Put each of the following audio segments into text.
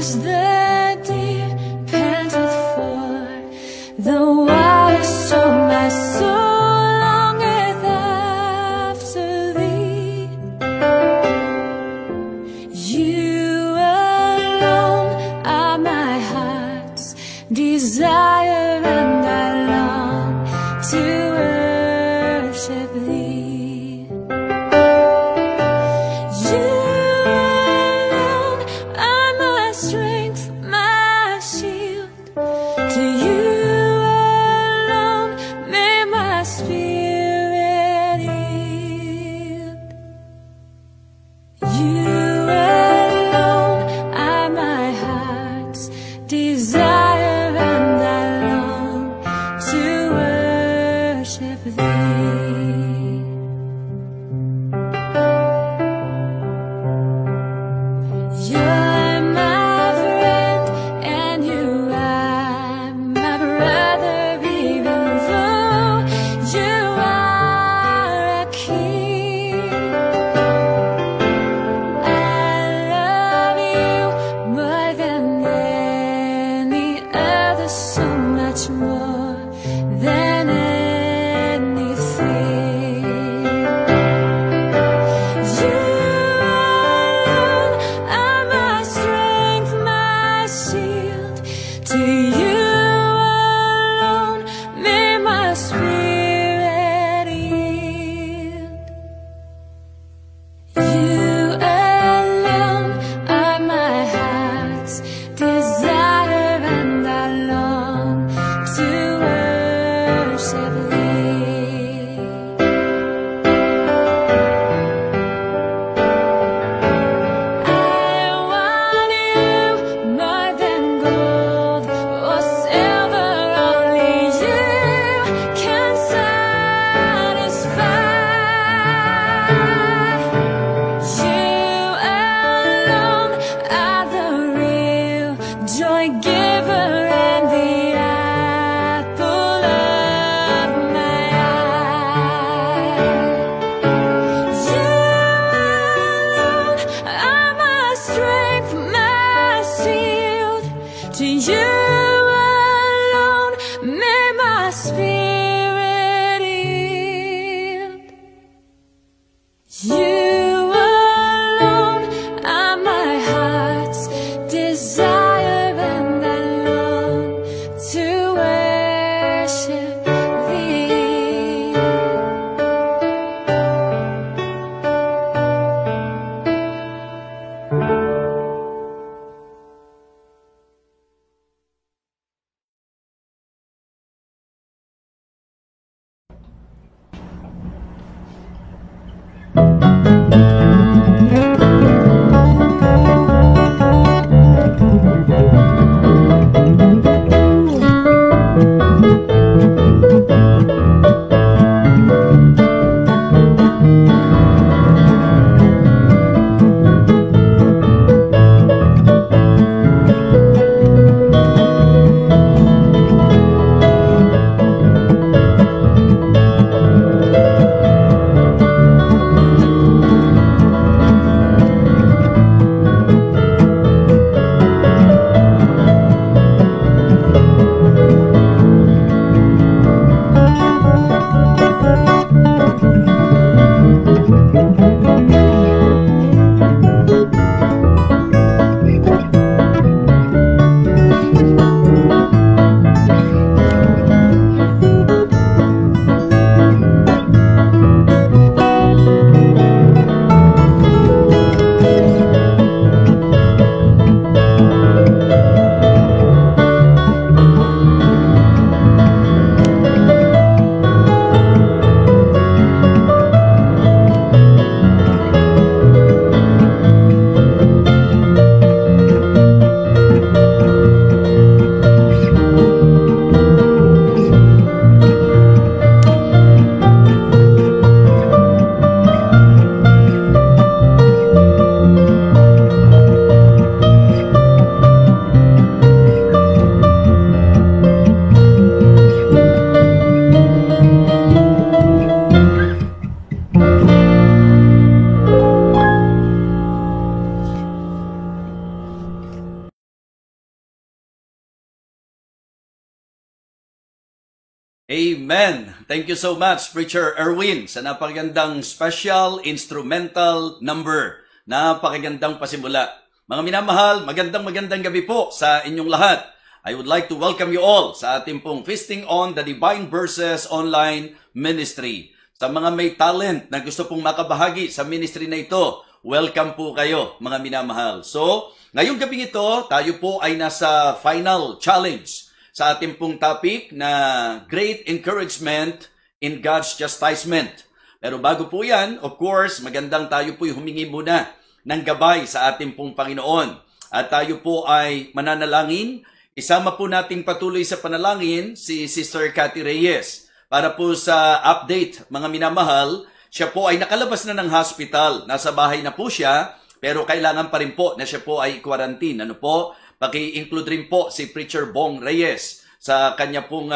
as the deer panteth for the water, so my soul longeth after thee. You alone are my heart's desire, and I long to worship thee. You alone are my strength, my shield. To you alone may my spirit yield. You alone are my heart's desire, and I long to worship thee. You're my friend, and you are my brother, even though you are a king. I love you more than any other, so much more than anything. You alone are my strength, my shield. To you alone may my spirit yield. You alone are my heart's desire, and I long to worship thee. I want you more than gold or silver, only you can satisfy. You alone are the real joy giver, and the apple of my eye. You alone are my strength, my shield. To you alone may my spirit yield. You alone are my heart's desire, and I long to worship thee. Amen. Thank you so much, Preacher Erwin, sa napakagandang special instrumental number. Napakagandang pasimula. Mga minamahal, magandang gabi po sa inyong lahat. I would like to welcome you all sa ating pong Feasting on the Divine Verses Online Ministry. Sa mga may talent na gusto pong makabahagi sa ministry na ito, welcome po kayo, mga minamahal. So, ngayong gabi ito, tayo po ay nasa final challenge sa ating pong topic na Great Encouragement in God's Chastisement. Pero bago po yan, of course, magandang tayo po humingi muna ng gabay sa ating pong Panginoon. At tayo po ay mananalangin. Isama po nating patuloy sa panalangin si Sister Cathy Reyes. Para po sa update, mga minamahal, siya po ay nakalabas na ng hospital. Nasa bahay na po siya, pero kailangan pa rin po na siya po ay quarantine. Ano po? Paki-include rin po si Preacher Bong Reyes sa kanya pong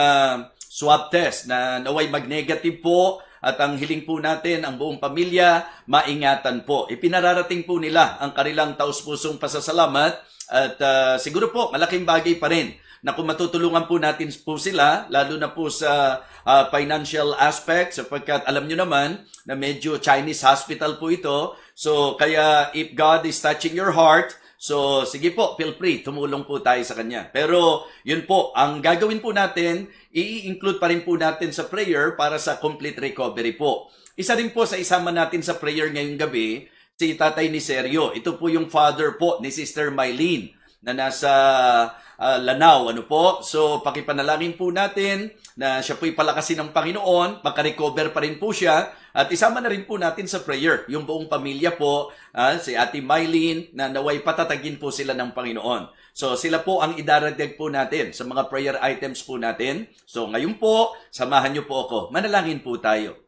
swab test na naway mag-negative po at ang hiling po natin, ang buong pamilya, maingatan po. Ipinararating po nila ang kanilang taus-pusong pasasalamat at siguro po malaking bagay pa rin na kung matutulungan po natin po sila, lalo na po sa financial aspect sapagkat alam nyo naman na medyo Chinese hospital po ito. So kaya if God is touching your heart, so, sige po, feel free, tumulong po tayo sa kanya. Pero, yun po, ang gagawin po natin, i-include pa rin po natin sa prayer para sa complete recovery po. Isa rin po sa isama natin sa prayer ngayong gabi, si Tatay Niserio. Ito po yung father po ni Sister Mylene na nasa Lanao. Ano po? So, pakipanalangin po natin na siya po'y palakasin ng Panginoon, makarecover pa rin po siya. At isama na rin po natin sa prayer, yung buong pamilya po, si Ate Mylene, na naway patatagin po sila ng Panginoon. So sila po ang idaragdag po natin sa mga prayer items po natin. So ngayon po, samahan niyo po ako. Manalangin po tayo.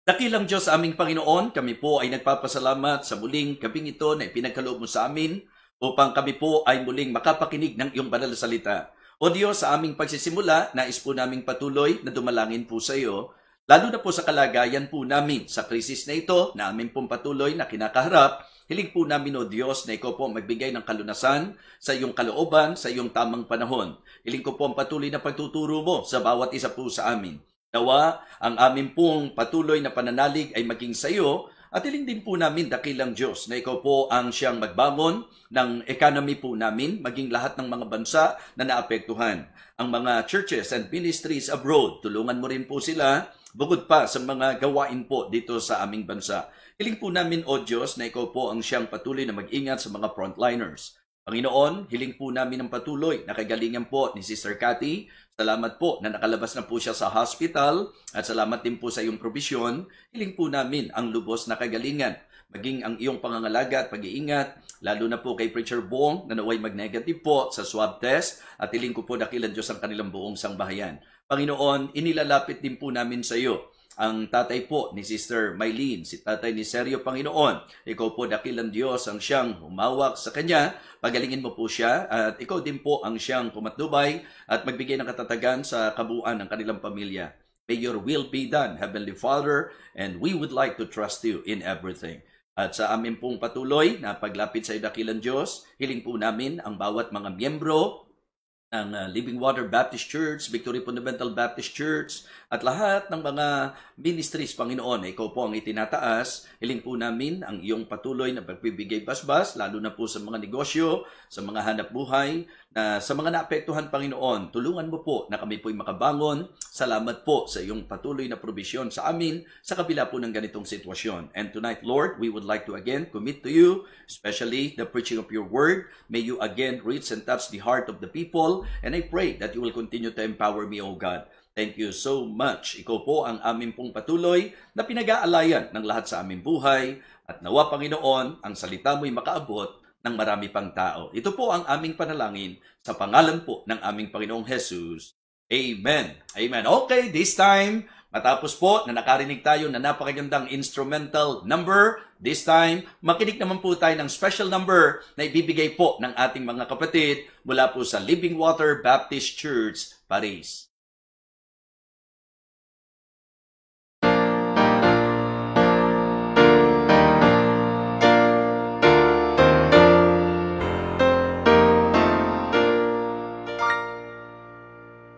Dakilang Diyos aming Panginoon, kami po ay nagpapasalamat sa muling gabing ito na ipinagkaloob mo sa amin upang kami po ay muling makapakinig ng iyong banal na salita. O Diyos, sa aming pagsisimula, nais po naming patuloy na dumalangin po sa iyo, lalo na po sa kalagayan po namin sa krisis na ito na aming pong patuloy na kinakaharap. Hiling po namin, O Diyos, na ikaw po magbigay ng kalunasan sa iyong kalooban, sa iyong tamang panahon. Hiling ko po ang patuloy na pagtuturo mo sa bawat isa po sa amin. Nawa, ang aming pong patuloy na pananalig ay maging sa iyo, at hiling din po namin, dakilang Diyos, na ikaw po ang siyang magbangon ng economy po namin, maging lahat ng mga bansa na naapektuhan. Ang mga churches and ministries abroad, tulungan mo rin po sila, bukod pa sa mga gawain po dito sa aming bansa. Hiling po namin, O Diyos, na ikaw po ang siyang patuloy na mag-ingat sa mga frontliners. Panginoon, hiling po namin ang patuloy na kagalingan po ni Sister Cathy. Salamat po na nakalabas na po siya sa hospital at salamat din po sa iyong probisyon. Hiling po namin ang lubos na kagalingan, maging ang iyong pangangalaga at pag-iingat, lalo na po kay Preacher Bong na naway mag-negative po sa swab test at hiling ko po dakilan Diyos ang kanilang buong sangbahayan. Panginoon, inilalapit din po namin sa iyo ang tatay po ni Sister Mylene, si Tatay Niserio, Panginoon. Ikaw po dakilang Diyos ang siyang humawak sa kanya. Pagalingin mo po siya at ikaw din po ang siyang pumatnubay at magbigay ng katatagan sa kabuuan ng kanilang pamilya. May your will be done, Heavenly Father, and we would like to trust you in everything. At sa amin pong patuloy na paglapit sa iyo dakilang Diyos, hiling po namin ang bawat mga miyembro ng Living Water Baptist Church, Victory Fundamental Baptist Church, at lahat ng mga ministries, Panginoon, ikaw po ang itinataas. Hiling po namin ang iyong patuloy na pagbibigay basbas, lalo na po sa mga negosyo, sa mga hanap buhay, na sa mga naapektuhan, Panginoon, tulungan mo po na kami po'y makabangon. Salamat po sa iyong patuloy na probisyon sa amin sa kabila po ng ganitong sitwasyon. And tonight, Lord, we would like to again commit to you, especially the preaching of your word. May you again reach and touch the heart of the people. And I pray that you will continue to empower me, O God. Thank you so much. Ikaw po ang aming pong patuloy na pinag-aalayan ng lahat sa aming buhay. At nawa, Panginoon, ang salita mo'y makaabot ng marami pang tao. Ito po ang aming panalangin sa pangalan po ng aming Panginoong Jesus. Amen. Amen. Okay, this time, matapos po na nakarinig tayo na napakagandang instrumental number, this time, makinig naman po tayo ng special number na ibibigay po ng ating mga kapatid mula po sa Living Water Baptist Church, Paris.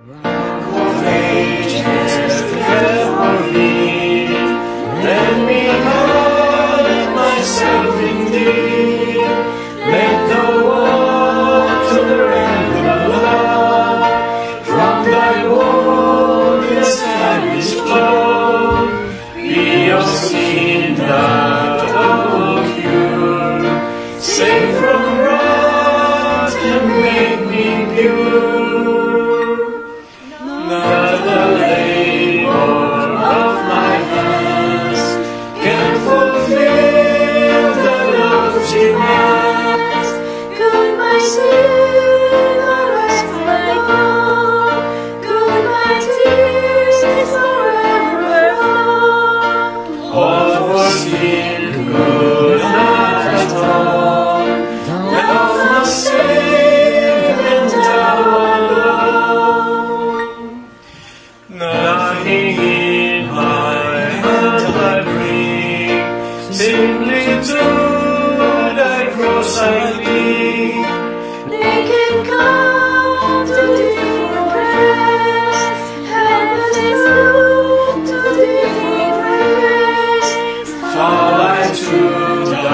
Rock of Ages. rest. Goodbye, sin, the rest my home. Goodbye, tears, forever gone. All for sin could not atone. Thou must save and thou alone. Nothing in my hand I bring, simply to thy cross I cling. They can come to different rest. Heaven's room to different rest. Fall I to the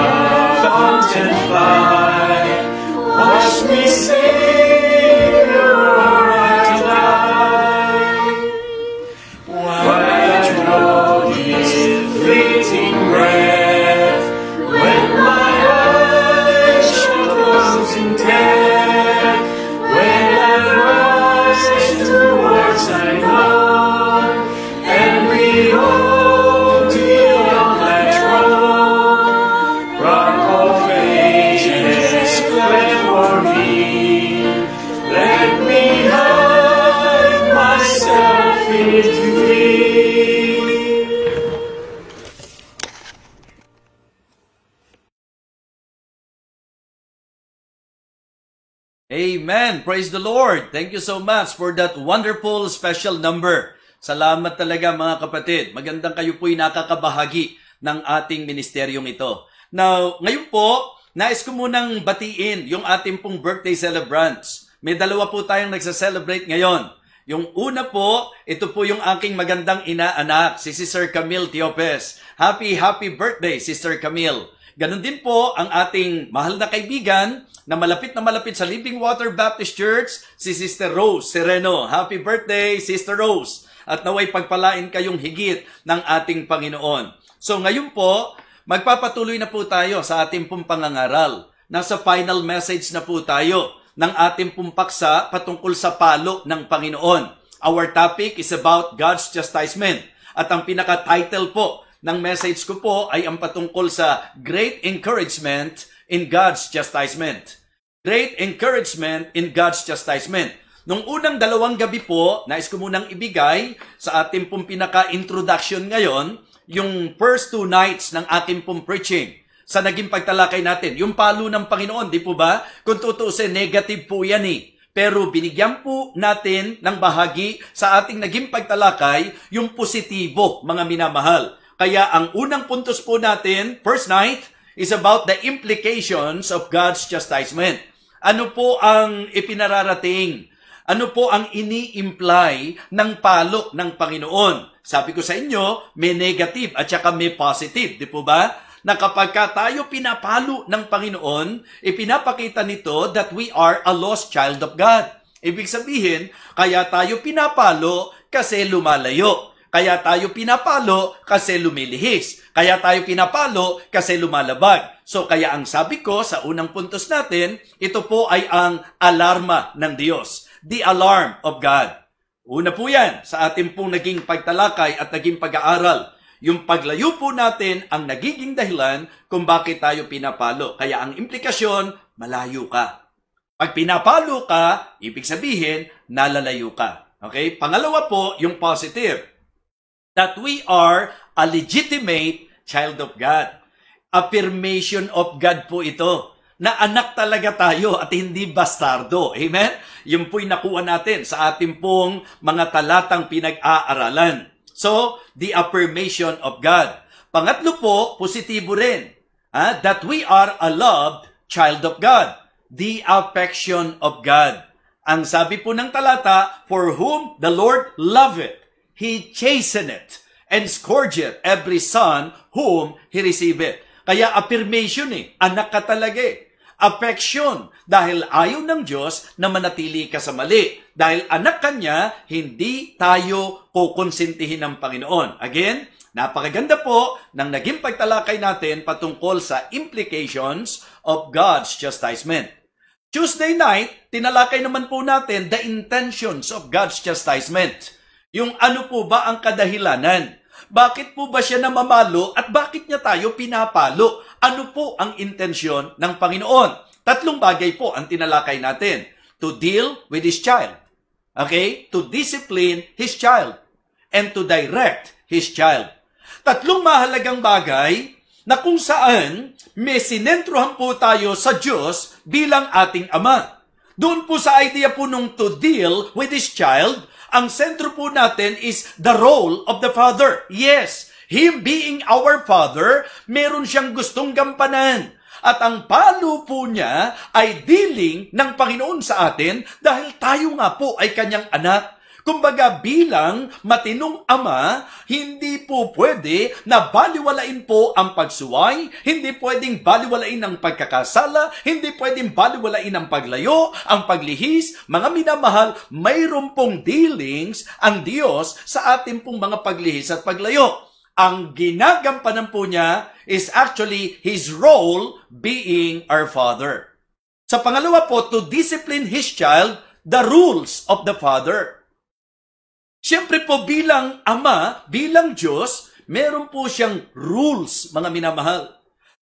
fountain fly, wash me, Savior, or I die. While I draw this fleeting breath, when my eyes shall close in death, when I rise towards thy love, and behold thee on thy throne, rock of ages, fled for me. Let me hide myself in thee. Amen. Praise the Lord. Thank you so much for that wonderful special number. Salamat talaga mga kapatid. Magandang kayo po'y nakakabahagi ng ating ministeryong ito. Now, ngayon po, nais ko munang batiin yung ating pong birthday celebrants. May dalawa po tayong nagsa-celebrate ngayon. Yung una po, ito po yung aking magandang inaanak, si Sister Camille Tiopes. Happy birthday, Sister Camille. Ganon din po ang ating mahal na kaibigan na malapit sa Living Water Baptist Church, si Sister Rose Sereno. Happy birthday, Sister Rose. At naway pagpalain kayong higit ng ating Panginoon. So ngayon po, magpapatuloy na po tayo sa ating pong pangangaral. Nasa final message na po tayo ng ating pong paksa patungkol sa palo ng Panginoon. Our topic is about God's chastisement. At ang pinaka-title po ng message ko po ay ang patungkol sa Great Encouragement in God's Chastisement. Great Encouragement in God's Chastisement. Nung unang dalawang gabi po, nais ko munang ibigay sa ating pong pinaka-introduction ngayon, yung first 2 nights ng ating pong preaching sa naging pagtalakay natin. Yung palo ng Panginoon, di po ba? Kung tutuusin, negative po yan eh. Pero binigyan po natin ng bahagi sa ating naging pagtalakay yung positibo, mga minamahal. Kaya ang unang puntos po natin, first night, is about the implications of God's chastisement. Ano po ang ipinararating? Ano po ang ini-imply ng palo ng Panginoon? Sabi ko sa inyo, may negative at saka may positive. Di po ba? Na kapag tayo pinapalo ng Panginoon, ipinapakita nito that we are a lost child of God. Ibig sabihin, kaya tayo pinapalo kasi lumalayo. Kaya tayo pinapalo kasi lumilihis. Kaya tayo pinapalo kasi lumalabag. So kaya ang sabi ko sa unang puntos natin, ito po ay ang alarma ng Diyos. The alarm of God. Una po yan sa ating pong naging pagtalakay at naging pag-aaral. Yung paglayo po natin ang nagiging dahilan kung bakit tayo pinapalo. Kaya ang implikasyon, malayo ka. Pag pinapalo ka, ibig sabihin, nalalayo ka. Okay? Pangalawa po, yung positive. That we are a legitimate child of God. Affirmation of God po ito. Na anak talaga tayo at hindi bastardo. Amen? Yun po'y nakuha natin sa ating pong mga talatang pinag-aaralan. So, the affirmation of God. Pangatlo po, positibo rin. That we are a loved child of God. The affection of God. Ang sabi po ng talata, for whom the Lord loveth, He chasteneth and scourgeth every son whom He receiveth. Kaya affirmation anak ka talaga Affection, dahil ayaw ng Diyos na manatili ka sa mali. Dahil anak ka niya, hindi tayo kukonsintihin ng Panginoon. Again, napakaganda po ng naging pagtalakay natin patungkol sa implications of God's chastisement. Tuesday night, tinalakay naman po natin the intentions of God's chastisement. Yung ano po ba ang kadahilanan? Bakit po ba siya namamalo at bakit niya tayo pinapalo? Ano po ang intensyon ng Panginoon? 3 bagay po ang tinalakay natin. To deal with His child. Okay? To discipline His child. And to direct His child. 3 mahalagang bagay na kung saan may sinentruhan po tayo sa Diyos bilang ating Ama. Doon po sa idea po nung to deal with His child, ang sentro po natin is the role of the Father. Yes, Him being our Father, meron siyang gustong gampanan. At ang palo po niya ay dealing ng Panginoon sa atin dahil tayo nga po ay kanyang anak. Kumbaga bilang matinong ama, hindi po pwede na baliwalain po ang pagsuway, hindi pwedeng baliwalain ang pagkakasala, hindi pwedeng baliwalain ang paglayo, ang paglihis. Mga minamahal, mayroon pong dealings ang Diyos sa ating pong mga paglihis at paglayo. Ang ginagampanan po niya is actually His role being our Father. Sa pangalawa po, to discipline His child, the rules of the Father. Siyempre po bilang Ama, bilang Diyos, meron po siyang rules, mga minamahal.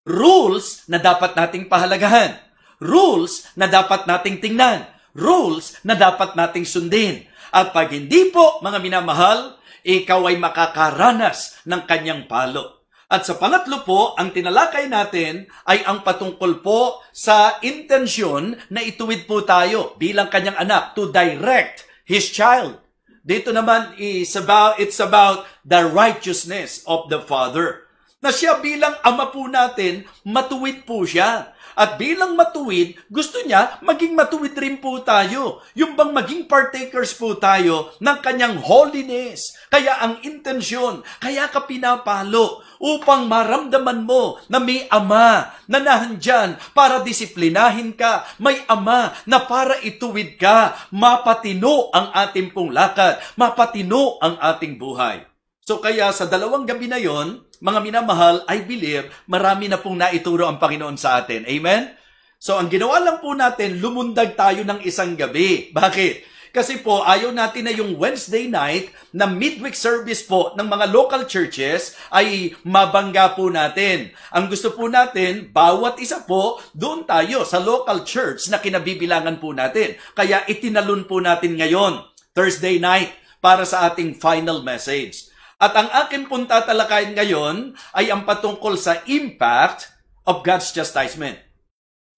Rules na dapat nating pahalagahan. Rules na dapat nating tingnan. Rules na dapat nating sundin. At pag hindi po, mga minamahal, ikaw ay makakaranas ng kanyang palo. At sa pangatlo po, ang tinalakay natin ay ang patungkol po sa intensyon na ituwid po tayo bilang kanyang anak to direct His child. Dito naman it's about the righteousness of the Father. Na siya bilang ama po natin, matuwid po siya. At bilang matuwid, gusto niya maging matuwid rin po tayo. Yung bang maging partakers po tayo ng kanyang holiness. Kaya ang intensyon, kaya ka pinapalo upang maramdaman mo na may ama na nahandyan para disiplinahin ka. May ama na para ituwid ka. Mapatino ang ating pong lakad. Mapatino ang ating buhay. So kaya sa 2 gabi na yon, mga minamahal, I believe, marami na pong naituro ang Panginoon sa atin. Amen? So ang ginawa lang po natin, lumundag tayo ng isang gabi. Bakit? Kasi po, ayaw natin na yung Wednesday night na midweek service po ng mga local churches ay mabangga po natin. Ang gusto po natin, bawat isa po, doon tayo sa local church na kinabibilangan po natin. Kaya itinalun po natin ngayon, Thursday night, para sa ating final message. At ang akin pong tatalakayin ngayon ay ang patungkol sa impact of God's chastisement.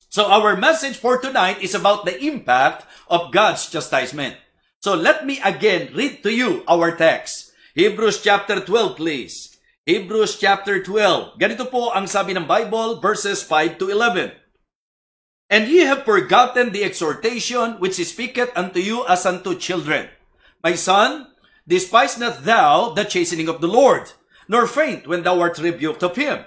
So our message for tonight is about the impact of God's chastisement. So let me again read to you our text. Hebrews chapter 12, please. Hebrews chapter 12. Ganito po ang sabi ng Bible, verses 5 to 11. And ye have forgotten the exhortation which speaketh unto you as unto children. My son, despise not thou the chastening of the Lord, nor faint when thou art rebuked of him.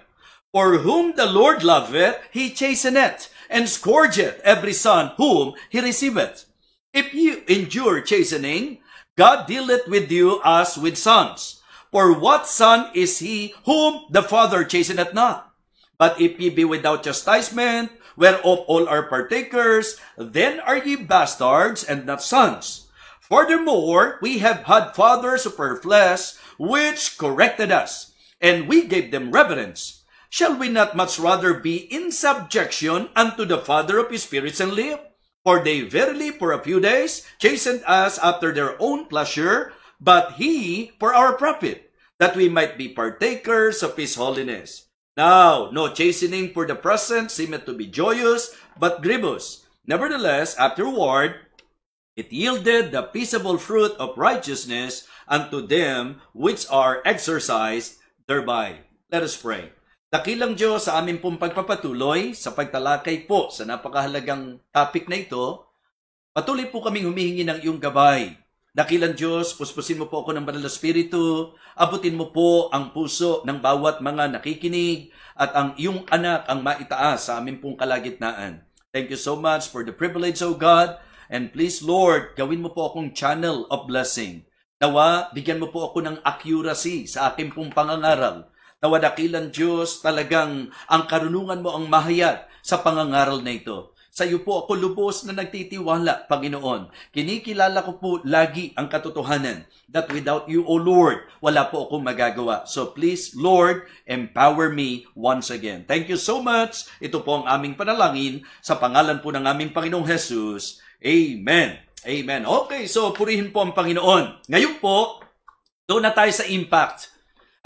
For whom the Lord loveth, he chasteneth, and scourgeth every son whom he receiveth. If ye endure chastening, God dealeth with you as with sons. For what son is he whom the Father chasteneth not? But if ye be without chastisement, whereof all are partakers, then are ye bastards and not sons. Furthermore, we have had fathers of our flesh, which corrected us, and we gave them reverence. Shall we not much rather be in subjection unto the Father of spirits and live? For they verily for a few days chastened us after their own pleasure, but he for our profit, that we might be partakers of his holiness. Now, no chastening for the present seemeth to be joyous, but grievous. Nevertheless, afterward, it yielded the peaceable fruit of righteousness unto them which are exercised thereby. Let us pray. Dakilang Diyos, sa aming pong pagpapatuloy sa pagtalakay po sa napakahalagang topic na ito, patuloy po kaming humihingi ng iyong gabay. Dakilang Diyos, puspusin mo po ako ng Banal na Espiritu, abutin mo po ang puso ng bawat mga nakikinig at ang iyong anak ang maitaas sa aming pong kalagitnaan. Thank you so much for the privilege, O God. And please, Lord, gawin mo po akong channel of blessing. Nawa, bigyan mo po ako ng accuracy sa aking pong pangangaral. Nawa, dakilang Diyos, talagang ang karunungan mo ang mahayag sa pangangaral na ito. Sa iyo po ako lubos na nagtitiwala, Panginoon. Kinikilala ko po lagi ang katotohanan that without you, O Lord, wala po akong magagawa. So please, Lord, empower me once again. Thank you so much. Ito po ang aming panalangin sa pangalan po ng aming Panginoong Jesus. Amen. Amen. Okay, so purihin po ang Panginoon. Ngayon po, doon na tayo sa impact.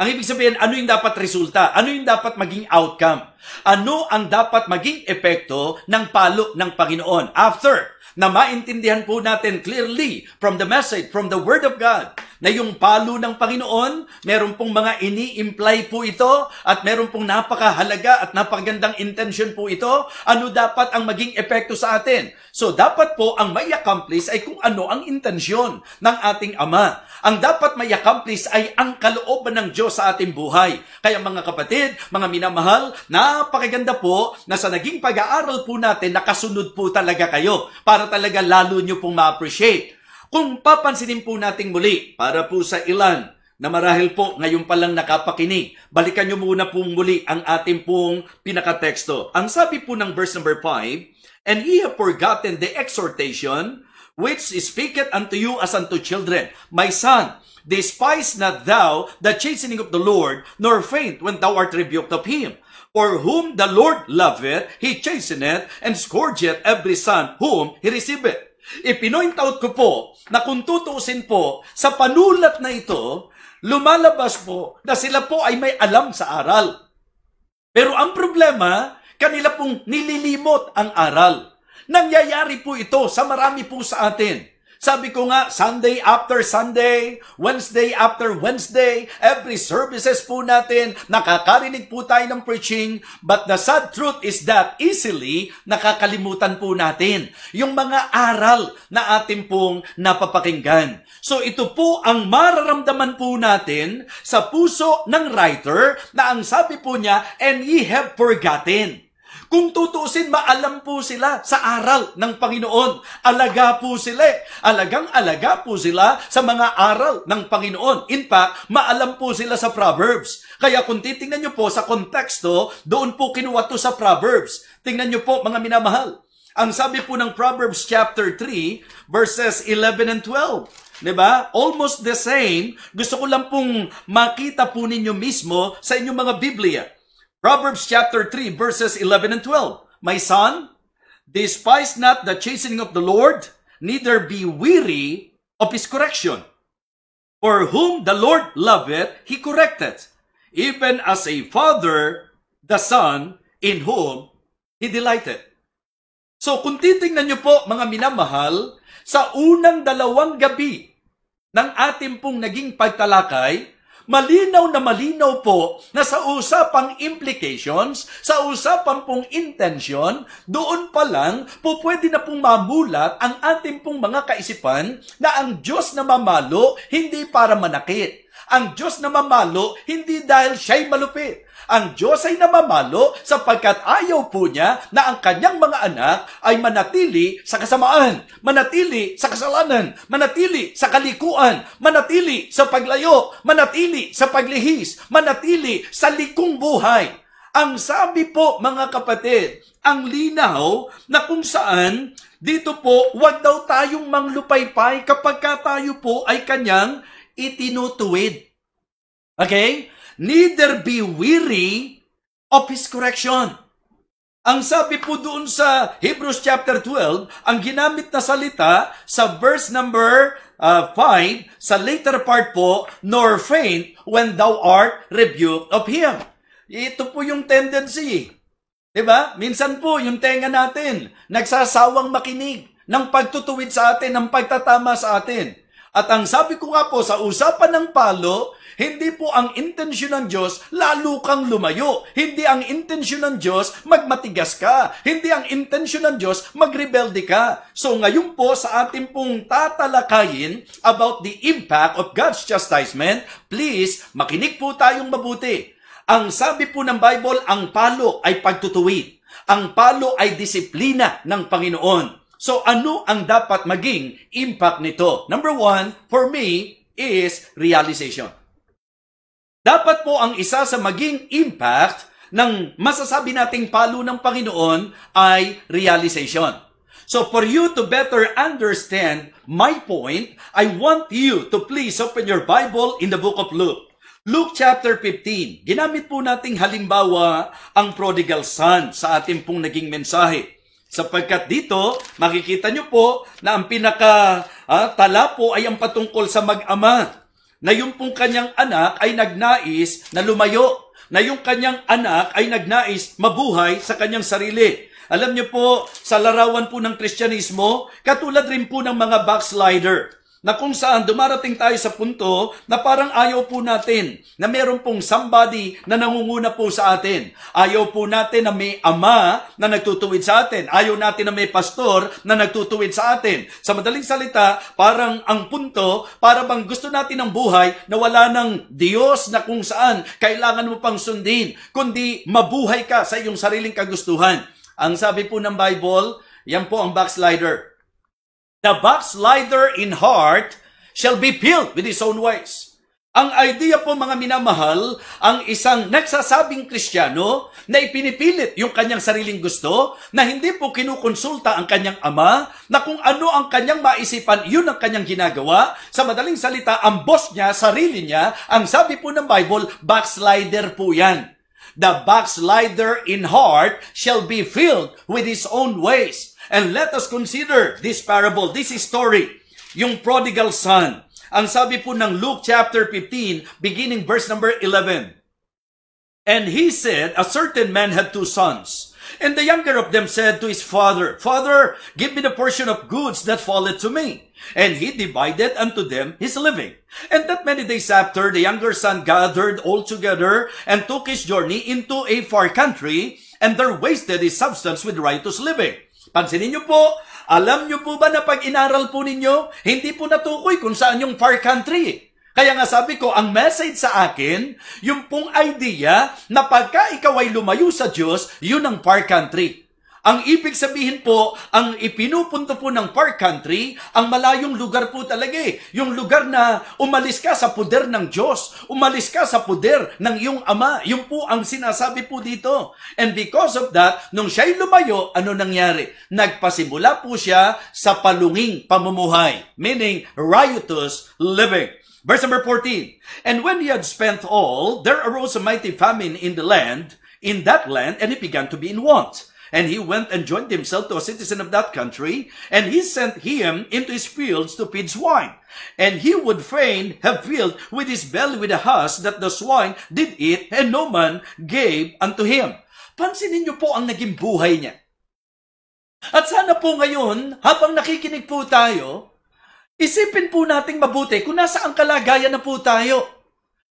Ang ibig sabihin, ano yung dapat resulta? Ano yung dapat maging outcome? Ano ang dapat maging epekto ng palo ng Panginoon? After na maintindihan po natin clearly from the message, from the Word of God, na yung palo ng Panginoon, meron pong mga ini-imply po ito at meron pong napakahalaga at napakagandang intention po ito. Ano dapat ang maging epekto sa atin? So dapat po ang may accomplish ay kung ano ang intensyon ng ating Ama. Ang dapat may accomplish ay ang kalooban ng Diyos sa ating buhay. Kaya mga kapatid, mga minamahal, napakaganda po na sa naging pag-aaral po natin, nakasunod po talaga kayo para talaga lalo nyo pong ma-appreciate. Kung papansinin po natin muli, para po sa ilan na marahil po ngayon pa lang nakapakinig, balikan nyo muna pong muli ang ating pong pinakateksto. Ang sabi po ng verse number 5, "And ye have forgotten the exhortation which speaketh unto you as unto children. My son, despise not thou the chastening of the Lord, nor faint when thou art rebuked of him. For whom the Lord loveth, he chasteneth, and scourgeth every son whom he receiveth." Ipinoint out ko po na kung tutuusin po sa panulat na ito, lumalabas po na sila po ay may alam sa aral. Pero ang problema, kanila pong nililimot ang aral. Nangyayari po ito sa marami po sa atin. Sabi ko nga, Sunday after Sunday, Wednesday after Wednesday, every services po natin, nakakarinig po tayo ng preaching, but the sad truth is that easily nakakalimutan po natin yung mga aral na atin pong napapakinggan. So ito po ang mararamdaman po natin sa puso ng writer na ang sabi po niya, "And ye have forgotten." Kung tutuusin, maalam po sila sa aral ng Panginoon. Alaga po sila. Alagang-alaga po sila sa mga aral ng Panginoon. In fact, maalam po sila sa Proverbs. Kaya kung titingnan nyo po sa konteksto, doon po kinuha to sa Proverbs. Tingnan nyo po, mga minamahal. Ang sabi po ng Proverbs chapter 3, verses 11 and 12. Diba? Almost the same. Gusto ko lang pong makita po ninyo mismo sa inyong mga Biblia. Proverbs chapter 3, verses 11 and 12. "My son, despise not the chastening of the Lord, neither be weary of his correction. For whom the Lord loveth, he correcteth, even as a father the son in whom he delighteth." So kung titingnan nyo po, mga minamahal, sa unang 2 gabi ng ating pong naging pagtalakay, malinaw na malinaw po na sa usapang implications, sa usapang pong intention, doon pa lang po pwede na pong mamulat ang ating pong mga kaisipan na ang Diyos na mamalo hindi para manakit. Ang Diyos na mamalo hindi dahil siya'y malupit. Ang Diyos ay namamalo sapagkat ayaw po niya na ang kanyang mga anak ay manatili sa kasamaan, manatili sa kasalanan, manatili sa kalikuan, manatili sa paglayo, manatili sa paglihis, manatili sa likong buhay. Ang sabi po, mga kapatid, ang linaw na kung saan dito po, wag daw tayong manglupaypay kapag tayo po ay kanyang itinutuwid. Okay? Neither be weary of his correction. Ang sabi po doon sa Hebrews chapter 12, ang ginamit na salita sa verse number 5, sa later part po, "Nor faint when thou art rebuked of him." Ito po yung tendency. Diba? Minsan po, yung tenga natin, nagsasawang makinig ng pagtutuwid sa atin, ng pagtatama sa atin. At ang sabi ko nga po, sa usapan ng palo, hindi po ang intensyon ng Diyos, lalo kang lumayo. Hindi ang intensyon ng Diyos, magmatigas ka. Hindi ang intensyon ng Diyos, magrebelde ka. So ngayon po, sa ating pong tatalakayin about the impact of God's chastisement, please, makinig po tayong mabuti. Ang sabi po ng Bible, ang palo ay pagtutuwid. Ang palo ay disiplina ng Panginoon. So ano ang dapat maging impact nito? Number 1, for me, is realization. Dapat po ang isa sa maging impact ng masasabi nating palo ng Panginoon ay realization. So for you to better understand my point, I want you to please open your Bible in the book of Luke. Luke chapter 15. Ginamit po nating halimbawa ang prodigal son sa ating pong naging mensahe. Sapagkat dito, makikita nyo po na ang tala po ay ang patungkol sa mag-ama. Na yung pong kanyang anak ay nagnais na lumayo. Na yung kanyang anak ay nagnais mabuhay sa kanyang sarili. Alam niyo po, sa larawan po ng Kristyanismo, katulad rin po ng mga backslider, na kung saan dumarating tayo sa punto na parang ayaw po natin na meron pong somebody na nangunguna po sa atin. Ayaw po natin na may ama na nagtutuwid sa atin. Ayaw natin na may pastor na nagtutuwid sa atin. Sa madaling salita, parang ang punto, para bang gusto natin ng buhay na wala ng Diyos na kung saan kailangan mo pang sundin, kundi mabuhay ka sa iyong sariling kagustuhan. Ang sabi po ng Bible, yan po ang backslider. The backslider in heart shall be filled with his own ways. Ang idea po mga minamahal, ang isang nagsasabing Kristiyano na ipinipilit yung kanyang sariling gusto, na hindi po kinukonsulta ang kanyang ama, na kung ano ang kanyang maisipan, yun ang kanyang ginagawa. Sa madaling salita, ang boss niya, sarili niya, ang sabi po ng Bible, backslider po yan. The backslider in heart shall be filled with his own ways. And let us consider this parable, this story, yung prodigal son. Ang sabi po ng Luke chapter 15, beginning verse number 11. And he said, a certain man had 2 sons. And the younger of them said to his father, Father, give me the portion of goods that falleth to me. And he divided unto them his living. And that many days after, the younger son gathered all together and took his journey into a far country, and there wasted his substance with riotous living. Pansinin niyo po, alam niyo po ba na pag inaral po ninyo, hindi po natukoy kung saan yung far country. Kaya nga sabi ko, ang message sa akin, yung pong idea na pagka ikaw ay lumayo sa Diyos, yun ang far country. Ang ibig sabihin po, ang ipinupunto po ng far country, ang malayong lugar po talaga eh. Yung lugar na umalis ka sa poder ng Diyos, umalis ka sa poder ng iyong ama. Yun po ang sinasabi po dito. And because of that, nung siya'y lumayo, ano nangyari? Nagpasimula po siya sa palunging pamumuhay, meaning riotous living. Verse number 14, and when he had spent all, there arose a mighty famine in that land, and he began to be in want. And he went and joined himself to a citizen of that country, and he sent him into his fields to feed swine. And he would fain have filled with his belly with the husk that the swine did eat, and no man gave unto him. Pansinin niyo po ang naging buhay niya. At sana po ngayon, habang nakikinig po tayo, isipin po nating mabuti kung nasaan kalagayan na po tayo.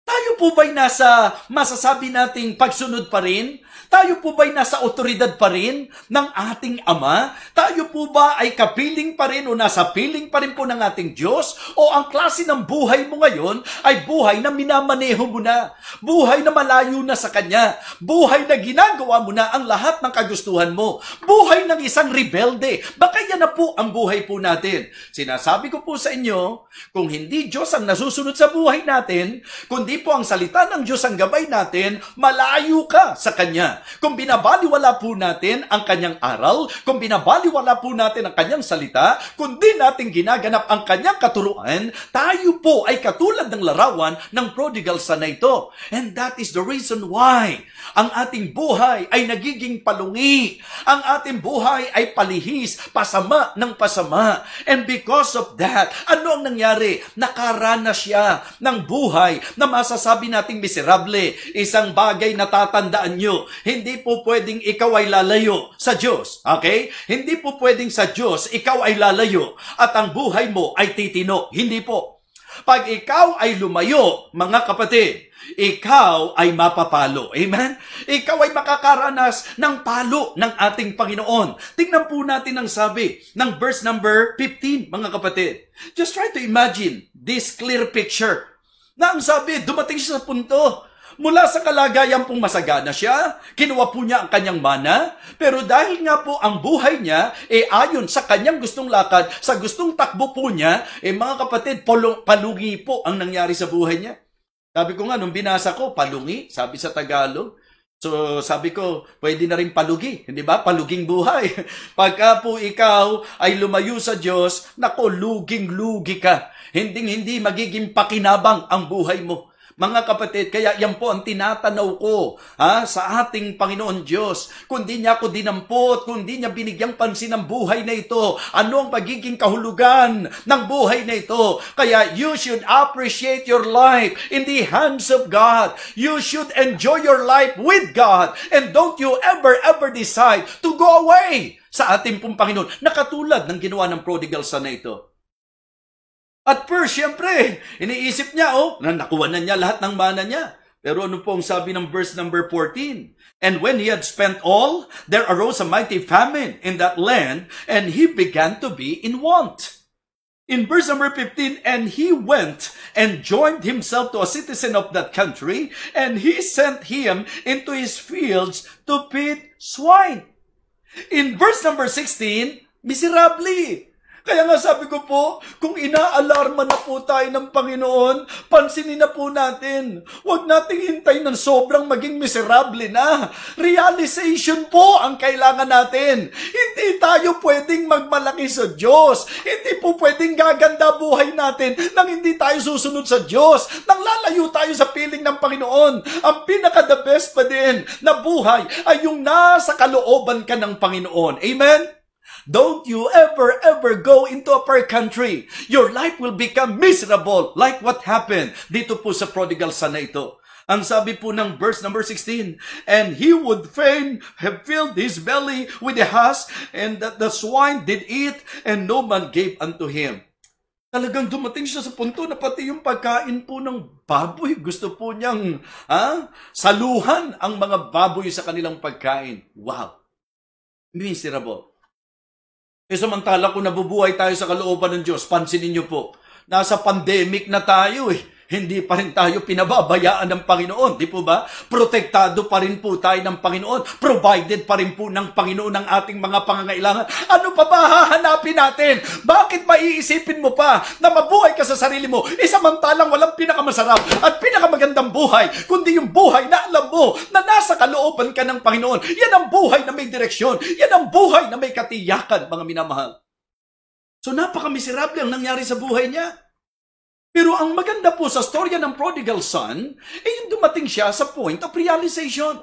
Tayo po ba'y nasa masasabi nating pagsunod pa rin? Tayo po ba'y nasa otoridad pa rin ng ating Ama? Tayo po ba ay kapiling pa rin o nasa piling pa rin po ng ating Diyos? O ang klase ng buhay mo ngayon ay buhay na minamaneho mo na? Buhay na malayo na sa Kanya? Buhay na ginagawa mo na ang lahat ng kagustuhan mo? Buhay ng isang rebelde? Baka yan na po ang buhay po natin. Sinasabi ko po sa inyo, kung hindi Diyos ang nasusunod sa buhay natin, kundi po ang salita ng Diyos ang gabay natin, malayo ka sa Kanya. Kung binabaliwala po natin ang Kanyang aral, kung binabaliwala po natin ang Kanyang salita, kung di natin ginaganap ang Kanyang katuruan, tayo po ay katulad ng larawan ng prodigal son na ito. And that is the reason why ang ating buhay ay nagiging palungi. Ang ating buhay ay palihis, pasama ng pasama. And because of that, ano ang nangyari? Nakaranas siya ng buhay na masasabi nating miserable. Isang bagay na tatandaan nyo, hindi po pwedeng ikaw ay lalayo sa Diyos. Okay? Hindi po pwedeng sa Diyos, ikaw ay lalayo at ang buhay mo ay titino. Hindi po. Pag ikaw ay lumayo, mga kapatid, ikaw ay mapapalo. Amen? Ikaw ay makakaranas ng palo ng ating Panginoon. Tingnan po natin ang sabi ng verse number 15, mga kapatid. Just try to imagine this clear picture. Na ang sabi, dumating siya sa punto, mula sa kalagayan pong masagana siya, kinuha po niya ang kanyang mana, pero dahil nga po ang buhay niya, ayon sa kanyang gustong lakad, sa gustong takbo po niya, mga kapatid, palungi po ang nangyari sa buhay niya. Sabi ko nga, nung binasa ko, palungi, sabi sa Tagalog. So sabi ko, pwede na rin palugi, hindi ba? Paluging buhay. Pagka po ikaw ay lumayo sa Diyos, nako, luging-lugi ka. Hindi magiging pakinabang ang buhay mo. Mga kapatid, kaya yan po ang tinatanaw ko sa ating Panginoon Diyos. Kung di niya ako dinampot, kung di niya binigyang pansin ang buhay na ito, ano ang magiging kahulugan ng buhay na ito? Kaya you should appreciate your life in the hands of God. You should enjoy your life with God. And don't you ever decide to go away sa ating pong Panginoon. Nakatulad ng ginawa ng prodigal son na ito. At first, syempre, iniisip niya, nakuha na niya lahat ng mana niya. Pero ano po ang sabi ng verse number 14? And when he had spent all, there arose a mighty famine in that land, and he began to be in want. In verse number 15, and he went and joined himself to a citizen of that country, and he sent him into his fields to feed swine. In verse number 16, miserably. Kaya nga sabi ko po, kung inaalarma na po tayo ng Panginoon, pansinin na po natin. Huwag nating hintayin ng sobrang maging miserable na. Realization po ang kailangan natin. Hindi tayo pwedeng magmalaki sa Diyos. Hindi po pwedeng gaganda buhay natin nang hindi tayo susunod sa Diyos. Nang lalayo tayo sa piling ng Panginoon. Ang pinaka-the best pa din na buhay ay yung nasa kalooban ka ng Panginoon. Amen? Don't you ever go into a far country. Your life will become miserable like what happened dito po sa prodigal son na ito. Ang sabi po ng verse number 16, and he would fain have filled his belly with the husk, and that the swine did eat, and no man gave unto him. Talagang dumating siya sa punto na pati yung pagkain po ng baboy, gusto po niyang saluhan ang mga baboy sa kanilang pagkain. Wow! Miserable. Samantala kung nabubuhay tayo sa kalooban ng Diyos, pansinin niyo po, nasa pandemic na tayo Hindi pa rin tayo pinababayaan ng Panginoon, di po ba? Protektado pa rin po tayo ng Panginoon. Provided pa rin po ng Panginoon ang ating mga pangangailangan. Ano pa ba hahanapin natin? Bakit maiisipin mo pa na mabuhay ka sa sarili mo? Samantalang walang pinakamasarap at pinakamagandang buhay, kundi yung buhay na alam mo na nasa kalooban ka ng Panginoon. Yan ang buhay na may direksyon. Yan ang buhay na may katiyakan, mga minamahal. So napakamiserable ang nangyari sa buhay niya. Pero ang maganda po sa storya ng prodigal son, yung dumating siya sa point of realization.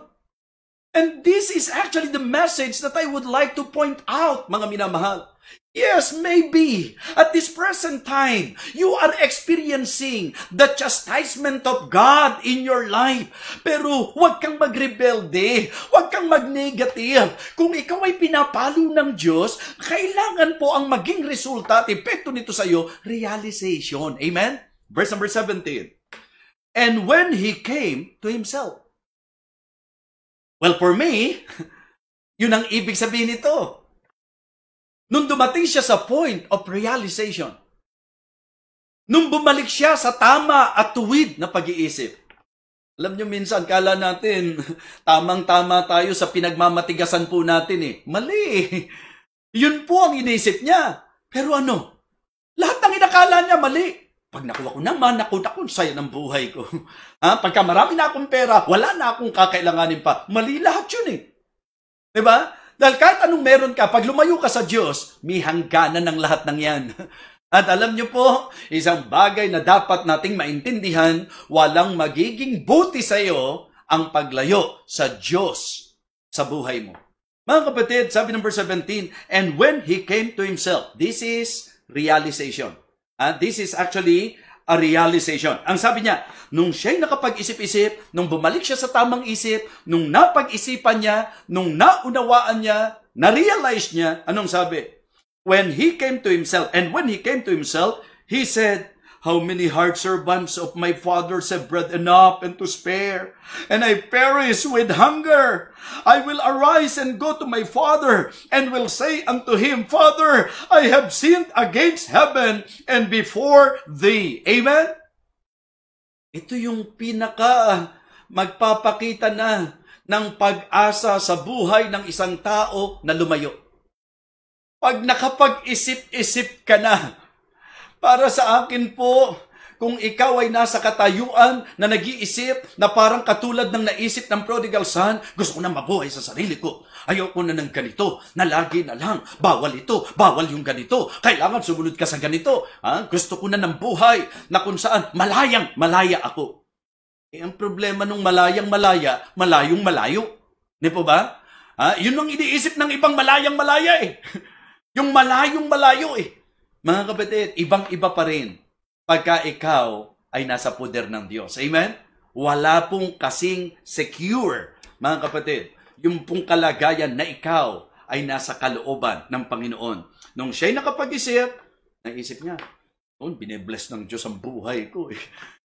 And this is actually the message that I would like to point out, mga minamahal. Yes, maybe at this present time, you are experiencing the chastisement of God in your life. Pero huwag kang magrebelde, huwag kang magnegative. Kung ikaw ay pinapalo ng Diyos, kailangan po ang maging resulta at epekto nito sa iyo, realization. Amen? Verse number 17. And when he came to himself. Well, for me, yun ang ibig sabihin nito. Nung dumating siya sa point of realization, nung bumalik siya sa tama at tuwid na pag-iisip. Alam niyo, minsan, kala natin, tamang-tama tayo sa pinagmamatigasan po natin Mali. Yun po ang inisip niya. Pero ano? Lahat ng inakala niya, mali. Pag nakuha ko naman, naku, saya ng buhay ko. Pagka marami na akong pera, wala na akong kakailanganin pa. Mali lahat yun Diba? Dahil kahit anong meron ka, pag lumayo ka sa Diyos, may hangganan ng lahat ng yan. At alam niyo po, isang bagay na dapat nating maintindihan, walang magiging buti sa iyo ang paglayo sa Diyos sa buhay mo. Mga kapatid, sabi ng verse 17, and when he came to himself, this is realization. This is actually a realization. Ang sabi niya, nung siya'y nakapag-isip-isip, nung bumalik siya sa tamang isip, nung napag-isipan niya, nung naunawaan niya, na-realize niya, anong sabi? When he came to himself, and when he came to himself, he said, how many hard servants of my fathers have bread enough and to spare, and I perish with hunger. I will arise and go to my father, and will say unto him, Father, I have sinned against heaven and before thee. Amen? Ito yung pinaka magpapakita na ng pag-asa sa buhay ng isang tao na lumayo. Pag nakapag-isip-isip ka na, para sa akin po, kung ikaw ay nasa katayuan na nag-iisip na parang katulad ng naisip ng prodigal son, gusto ko na mabuhay sa sarili ko. Ayoko na ng ganito, na lagi na lang, bawal ito, bawal yung ganito, kailangan sumunod ka sa ganito. Gusto ko na ng buhay na kung saan malaya ako. Ang problema nung malayang-malaya, malayong-malayo. Di po ba? Yun ang iniisip ng ibang malayang-malaya eh. Yung malayong-malayo eh. Mga kapatid, ibang-iba pa rin pagka ikaw ay nasa poder ng Diyos. Amen? Wala pong kasing secure, mga kapatid, yung pong kalagayan na ikaw ay nasa kalooban ng Panginoon. Nung siya'y nakapag-isip, naisip niya, noon, bine-bless ng Diyos ang buhay ko eh.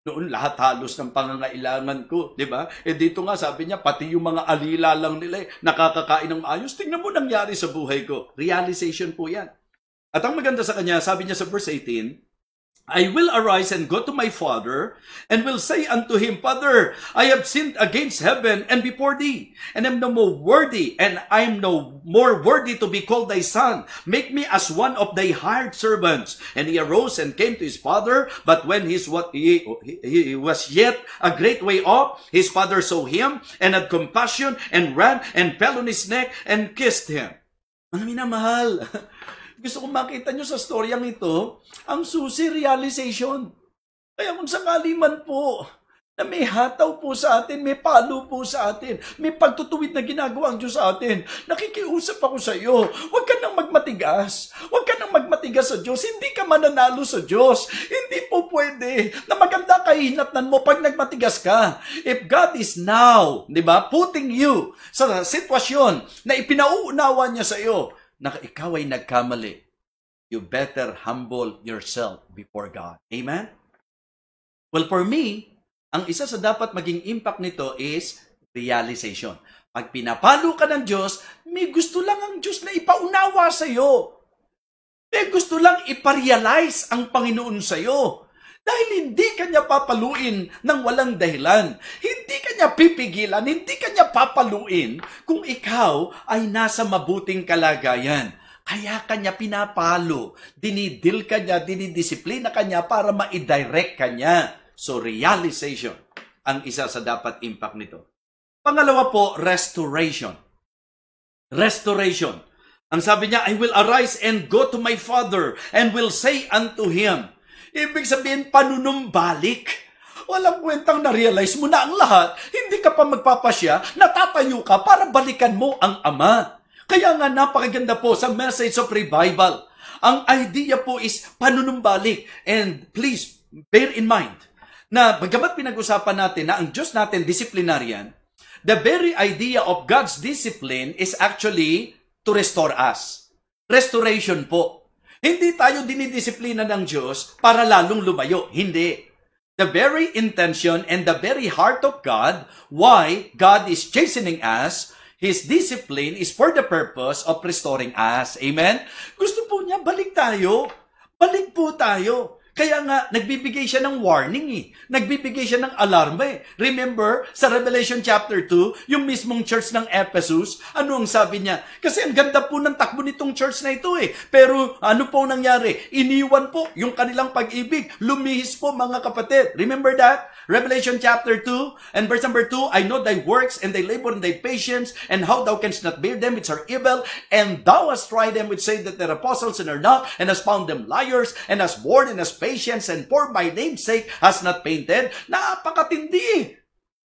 Noon, lahat halos ng pangangailangan ko, di ba? Dito nga, sabi niya, pati yung mga alila lang nila nakakakain ng maayos. Tingnan mo nangyari sa buhay ko. Realization po yan. At ang maganda sa kanya, sabi niya sa verse 18, I will arise and go to my father, and will say unto him, Father, I have sinned against heaven and before thee, and am no more worthy, and I am no more worthy to be called thy son. Make me as one of thy hired servants. And he arose and came to his father, but when he was yet a great way off, his father saw him, and had compassion, and ran, and fell on his neck, and kissed him. Mga minamahal, gusto kong makita nyo sa storyang ito, ang susi realization. Kaya kung sakali man po, na may hataw po sa atin, may palo po sa atin, may pagtutuwid na ginagawa ang Diyos sa atin, nakikiusap ako sa iyo, huwag ka nang magmatigas. Huwag ka nang magmatigas sa Diyos. Hindi ka mananalo sa Diyos. Hindi po pwede na maganda kahinatnan mo pag nagmatigas ka. If God is now, di ba, putting you sa sitwasyon na ipinauunawa niya sa iyo, na ikaw ay nagkamali, you better humble yourself before God. Amen? Well, for me, ang isa sa dapat maging impact nito is realization. Pag pinapalo ka ng Diyos, may gusto lang ang Diyos na ipaunawa sa iyo. May gusto lang iparealize ang Panginoon sa iyo. Dahil hindi ka niya papaluin ng walang dahilan. Hindi ka niya pipigilan, hindi ka niya papaluin kung ikaw ay nasa mabuting kalagayan. Kaya ka niya pinapalo, dinidil ka niya, dinidisiplina ka niya para ma-direct ka niya. So realization ang isa sa dapat impact nito. Pangalawa po, restoration. Restoration. Ang sabi niya, I will arise and go to my father and will say unto him. Ibig sabihin, panunumbalik. Walang kwentang na-realize mo na ang lahat. Hindi ka pa magpapasya, natatayo ka para balikan mo ang Ama. Kaya nga napakaganda po sa message of revival. Ang idea po is panunumbalik. And please, bear in mind, na bagamat pinag-usapan natin na ang Diyos natin disciplinarian, the very idea of God's discipline is actually to restore us. Restoration po. Hindi tayo dinidisiplina ng Diyos para lalong lumayo. Hindi. The very intention and the very heart of God, why God is chastening us, His discipline is for the purpose of restoring us. Amen? Gusto po niya, balik tayo. Balik po tayo. Kaya nga, nagbibigay siya ng warning eh. Nagbibigay siya ng alarma eh. Remember, sa Revelation chapter 2, yung mismong church ng Ephesus, ano ang sabi niya? Kasi ang ganda po ng takbo nitong church na ito eh. Pero ano po nangyari? Iniwan po yung kanilang pag-ibig. Lumihis po mga kapatid. Remember that? Revelation chapter 2 and verse number 2, I know thy works and thy labor and thy patience and how thou canst not bear them which are evil, and thou hast tried them which say that they're apostles and are not, and hast found them liars, and hast borne and hast patience, and for my name's sake has not fainted. Napakatindi.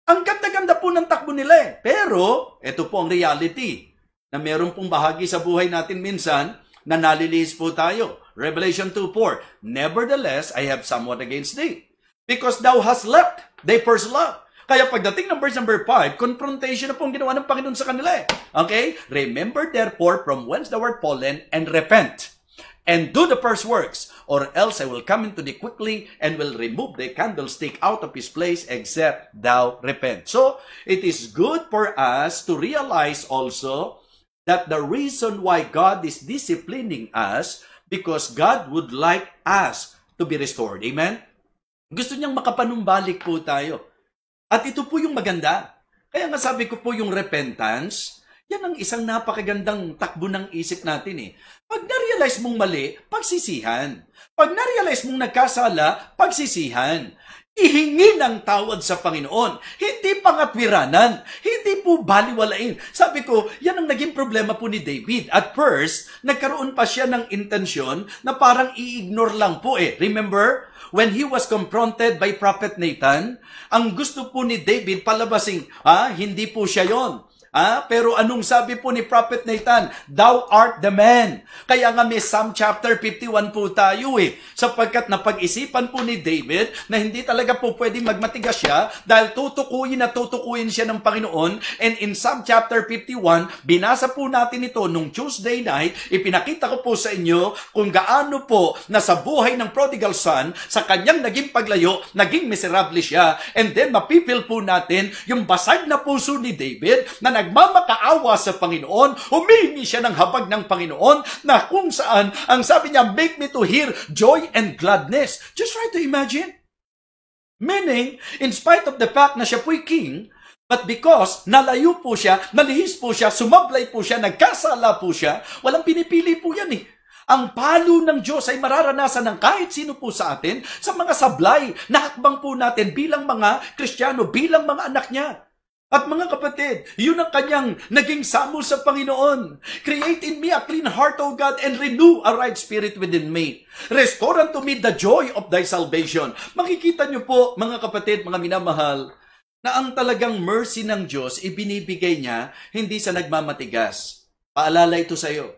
Ang ganda-ganda po ng takbo nila eh. Pero, ito po ang reality, na meron pong bahagi sa buhay natin minsan, na nalilihis po tayo. Revelation 2:4, nevertheless, I have somewhat against thee, because thou hast left thy first love. Kaya pagdating ng verse number 5, confrontation na pong ginawa ng Panginoon sa kanila eh. Okay? Remember therefore from whence thou art fallen, and repent, and do the first works, or else I will come into thee quickly, and will remove thy candlestick out of his place, except thou repent. So, it is good for us to realize also that the reason why God is disciplining us, because God would like us to be restored. Amen? Gusto niyang makapanumbalik po tayo. At ito po yung maganda. Kaya nga sabi ko po yung repentance, Yan ang isang napakagandang takbo ng isip natin eh. Pag na-realize mong mali, pagsisihan. Pag na-realize mong nagkasala, pagsisihan. Ihingi ng tawad sa Panginoon. Hindi pangatwiranan. Hindi po baliwalain. Sabi ko, yan ang naging problema po ni David. At first, nagkaroon pa siya ng intensyon na parang i-ignore lang po eh. Remember? When he was confronted by Prophet Nathan, ang gusto po ni David palabasing, hindi po siya yon. Pero anong sabi po ni Prophet Nathan? Thou art the man. Kaya nga may Psalm chapter 51 po tayo eh. Sapagkat napag-isipan po ni David na hindi talaga po pwedeng magmatigas siya dahil tutukuyin siya ng Panginoon. And in Psalm chapter 51, binasa po natin ito nung Tuesday night. Ipinakita ko po sa inyo kung gaano po na sa buhay ng prodigal son, sa kanyang naging paglayo, naging miserable siya. And then mapipil po natin yung basag na puso ni David na nagmamakaawa sa Panginoon, humihingi siya ng habag ng Panginoon na kung saan, ang sabi niya, make me to hear joy and gladness. Just try to imagine. Meaning, in spite of the fact na siya po'y king, but because nalayo po siya, nalihis po siya, sumablay po siya, nagkasala po siya, walang pinipili po yan eh. Ang palo ng Diyos ay mararanasan ng kahit sino po sa atin sa mga sablay na hakbang po natin bilang mga Kristiyano, bilang mga anak niya. At mga kapatid, yun ang kanyang naging samul sa Panginoon. Create in me a clean heart, O God, and renew a right spirit within me. Restore unto me the joy of thy salvation. Makikita niyo po, mga kapatid, mga minamahal, na ang talagang mercy ng Diyos, ibinibigay niya, hindi sa nagmamatigas. Paalala ito sa iyo.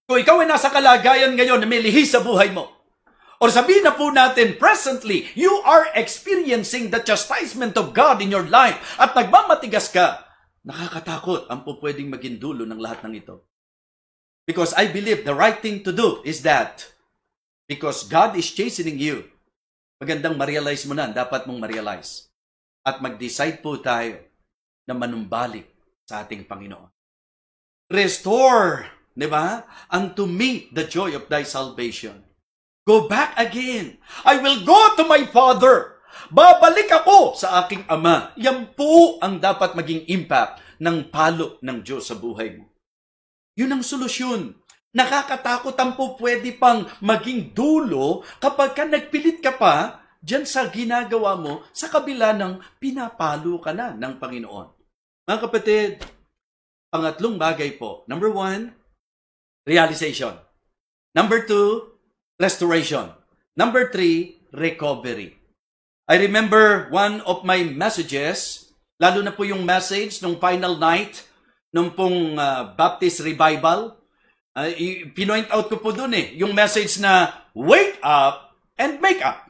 Kung ikaw ay nasa kalagayan ngayon na may lihis sa buhay mo, or sabihin na po natin, presently, you are experiencing the chastisement of God in your life at nagmamatigas ka, nakakatakot ang po pwedeng maging dulo ng lahat ng ito. Because I believe the right thing to do is that because God is chastening you, magandang ma-realize mo na, dapat mong ma-realize. At mag-decide po tayo na manumbalik sa ating Panginoon. Restore, di ba? Unto me the joy of thy salvation. Go back again. I will go to my Father. Babalik ako sa aking Ama. Yan po ang dapat maging impact ng palo ng Diyos sa buhay mo. Yun ang solusyon. Nakakatakot ang po pwede pang maging dulo kapag ka nagpilit ka pa dyan sa ginagawa mo sa kabila ng pinapalo ka na ng Panginoon. Mga kapatid, pangatlong bagay po. Number 1, realization. Number 2, restoration. Number 3, recovery. I remember one of my messages, lalo na po yung message nung final night, nung pong Baptist Revival. Pinoint out ko po dun yung message na wake up and make up.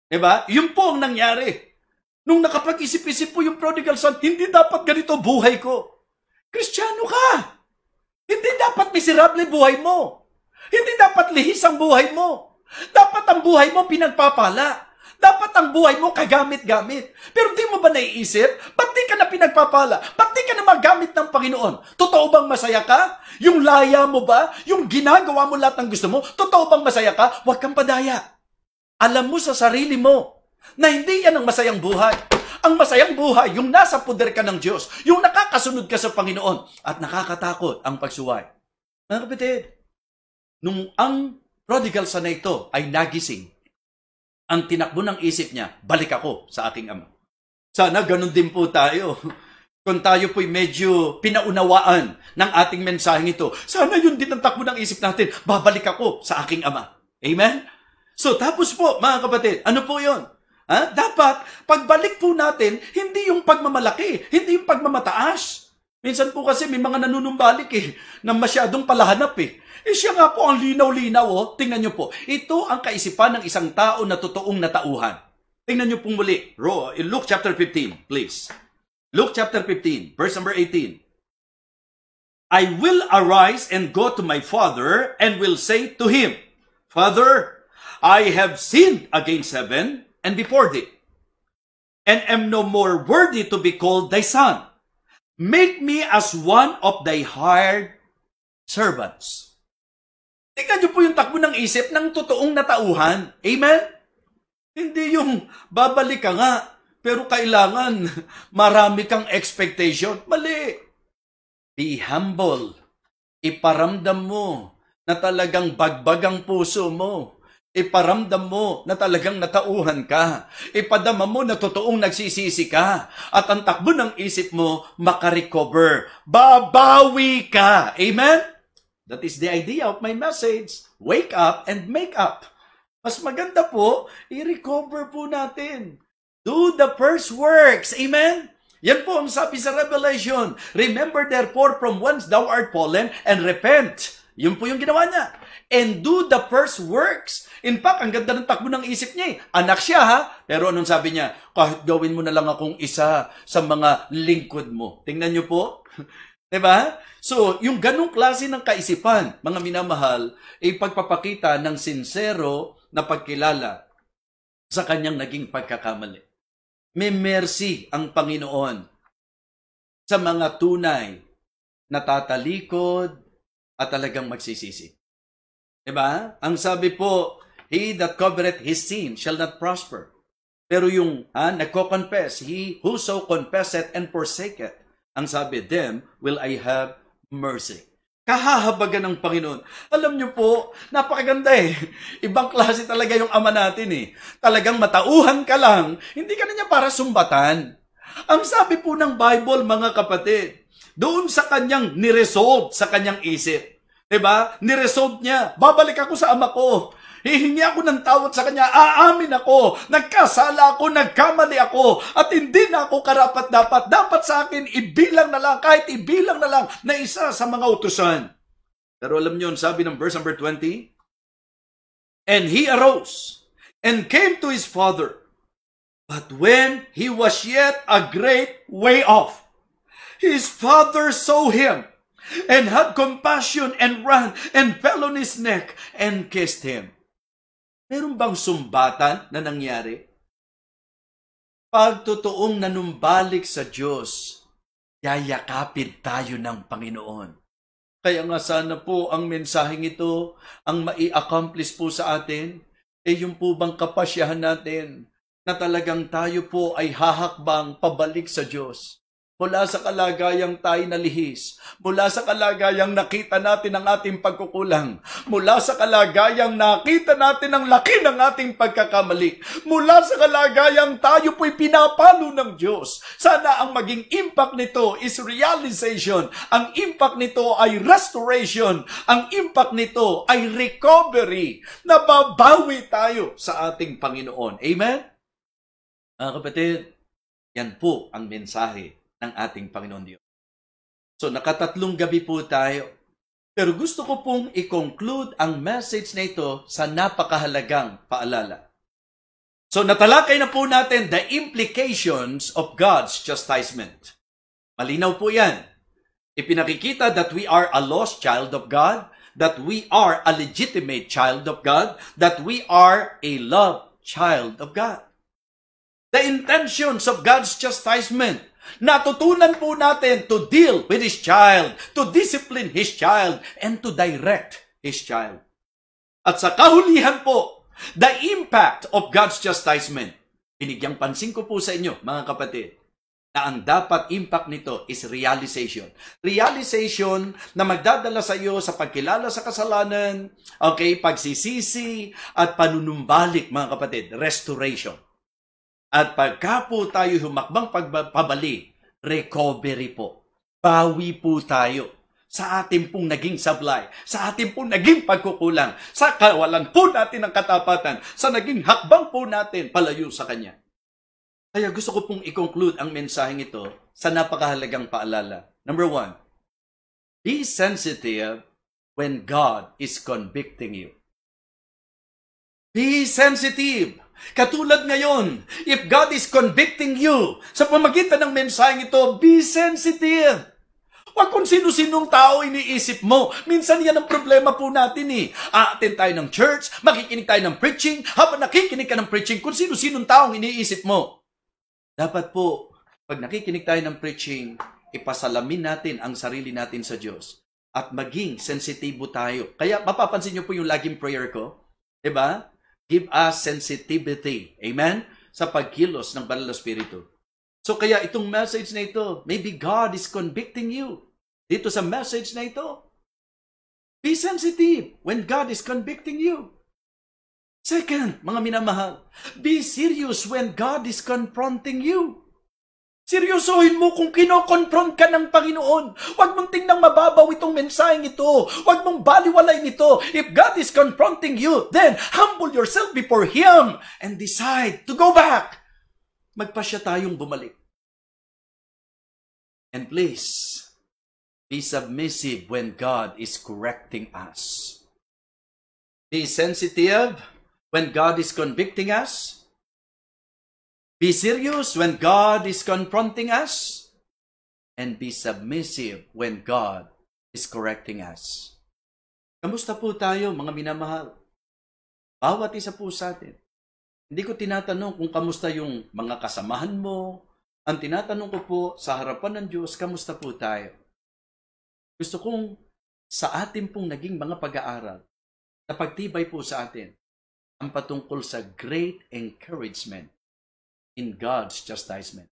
Diba? Yun po ang nangyari. Nung nakapag-isip-isip po yung prodigal son, hindi dapat ganito buhay ko. Kristiyano ka. Hindi dapat miserable buhay mo. Hindi dapat lihis ang buhay mo. Dapat ang buhay mo pinagpapala. Dapat ang buhay mo kagamit-gamit. Pero di mo ba naiisip? Ba't di ka na pinagpapala? Ba't di ka na magamit ng Panginoon? Totoo bang masaya ka? Yung laya mo ba? Yung ginagawa mo lahat ng gusto mo? Totoo bang masaya ka? Huwag kang padaya. Alam mo sa sarili mo na hindi yan ang masayang buhay. Ang masayang buhay, yung nasa poder ka ng Diyos, yung nakakasunod ka sa Panginoon, at nakakatakot ang pagsuway. Mga kapatid, nung ang prodigal son na ito ay nagising, ang tinakbo ng isip niya, balik ako sa aking Ama. Sana ganun din po tayo. Kung tayo po'y medyo pinaunawaan ng ating mensaheng ito, sana yun din ang takbo ng isip natin, babalik ako sa aking Ama. Amen? So tapos po, mga kapatid, ano po yun? Dapat, pagbalik po natin, hindi yung pagmamalaki, hindi yung pagmamataas. Minsan po kasi may mga nanunumbalik na masyadong palahanap siya nga po ang linaw-linaw Tingnan nyo po, ito ang kaisipan ng isang tao na totoong natauhan. Tingnan nyo pong muli, Luke chapter 15, please. Luke chapter 15, verse number 18. I will arise and go to my father and will say to him, Father, I have sinned against heaven and before thee, and am no more worthy to be called thy son. Make me as one of thy hired servants. Tingnan niyo po yung takbo ng isip ng totoong natauhan. Amen? Hindi yung babalik ka nga, pero kailangan marami kang expectation. Mali. Be humble. Iparamdam mo na talagang bagbag ang puso mo. Iparamdam mo na talagang natauhan ka. Ipadama mo na totoong nagsisisi ka. At ang takbo ng isip mo, makarecover. Babawi ka. Amen? That is the idea of my message. Wake up and make up. Mas maganda po, i-recover po natin. Do the first works. Amen? Yan po ang sabi sa Revelation. Remember therefore from whence thou art fallen and repent. Yun po yung ginawa niya. And do the first works. In fact, ang ganda ng takbo ng isip niya. Anak siya ha. Pero anong sabi niya? Kahit gawin mo na lang akong isa sa mga lingkod mo. Tingnan niyo po. Diba? So, yung ganong klase ng kaisipan, mga minamahal, ay pagpapakita ng sincero na pagkilala sa kanyang naging pagkakamali. May mercy ang Panginoon sa mga tunay na tatalikod at talagang magsisisi. Diba? Ang sabi po, he that covereth his sin shall not prosper. Pero yung nagko-confess, he whoso confesseth and forsaketh, ang sabi, them will I have mercy. Kahahabagan ng Panginoon. Alam niyo po, napakaganda eh. Ibang klase talaga yung Ama natin eh. Talagang matauhan ka lang, hindi ka na niya para sumbatan. Ang sabi po ng Bible, mga kapatid, doon sa kanyang niresolve sa kanyang isip. Diba? Niresolve niya, babalik ako sa Ama ko. Hihingi ako ng tawad sa kanya, aamin ako, nagkasala ako, nagkamali ako, at hindi na ako karapat-dapat. Dapat sa akin, ibilang na lang, kahit ibilang na lang na isa sa mga utusan. Pero alam niyo, sabi ng verse number 20, and he arose and came to his father. But when he was yet a great way off, his father saw him and had compassion and ran and fell on his neck and kissed him. Meron bang sumbatan na nangyari? Pag totoong nanumbalik sa Diyos, yayakapin tayo ng Panginoon. Kaya nga sana po ang mensaheng ito, ang mai-accomplish po sa atin, yung po bang kapasyahan natin na talagang tayo po ay hahakbang pabalik sa Diyos. Mula sa kalagayang tayo nalihis, mula sa kalagayang nakita natin ang ating pagkukulang, mula sa kalagayang nakita natin ang laki ng ating pagkakamali, mula sa kalagayang tayo po'y pinapalo ng Diyos. Sana ang maging impact nito is realization, ang impact nito ay restoration, ang impact nito ay recovery, na babawi tayo sa ating Panginoon. Amen? Mga kapatid, yan po ang mensahe ng ating Panginoon Diyos. So, nakatatlong gabi po tayo. Pero gusto ko pong i-conclude ang message na ito sa napakahalagang paalala. So, natalakay na po natin the implications of God's chastisement. Malinaw po yan. Ipinakikita that we are a lost child of God, that we are a legitimate child of God, that we are a loved child of God. The intentions of God's chastisement, natutunan po natin to deal with His child, to discipline His child, and to direct His child. At sa kahulihan po, the impact of God's chastisement. Binigyang pansin ko po sa inyo, mga kapatid, na ang dapat impact nito is realization. Realization na magdadala sa iyo sa pagkilala sa kasalanan, okay, pagsisisi, at panunumbalik, mga kapatid, restoration. At pagka po tayo humakbang pabali, recovery po. Bawi po tayo sa ating pong naging sablay, sa ating pong naging pagkukulang, sa kawalan po natin ng katapatan, sa naging hakbang po natin palayo sa Kanya. Kaya gusto ko pong i-conclude ang mensaheng ito sa napakahalagang paalala. Number 1, be sensitive when God is convicting you. Be sensitive. Katulad ngayon, if God is convicting you, sa pamagitan ng mensaheng ito, be sensitive. Huwag kung sino-sinong tao iniisip mo. Minsan yan ang problema po natin eh. Aaten tayo ng church, makikinig tayo ng preaching, habang nakikinig ka ng preaching, kung sino-sinong taong iniisip mo. Dapat po, pag nakikinig tayo ng preaching, ipasalamin natin ang sarili natin sa Diyos. At maging sensitibo tayo. Kaya mapapansin niyo po yung laging prayer ko. Diba? Give us sensitivity. Amen? Sa pagkilos ng Banal na Espiritu. So kaya itong message na ito, maybe God is convicting you. dito sa message na ito. Be sensitive when God is convicting you. Second, mga minamahal, be serious when God is confronting you. Seryosohin mo kung kinokonfront ka ng Panginoon. Huwag mong tingnan mababaw itong mensaheng ito. Huwag mong baliwalain ito. If God is confronting you, then humble yourself before Him and decide to go back. Magpasya tayong bumalik. And please, be submissive when God is correcting us. Be sensitive when God is convicting us. Be serious when God is confronting us. And be submissive when God is correcting us. Kamusta po tayo, mga minamahal? Bawat isa po sa atin. Hindi ko tinatanong kung kamusta yung mga kasamahan mo. Ang tinatanong ko po sa harapan ng Diyos, kamusta po tayo? Gusto kong sa atin pong naging mga pag-aaral, na pagtibay po sa atin, ang patungkol sa great encouragement in God's chastisement.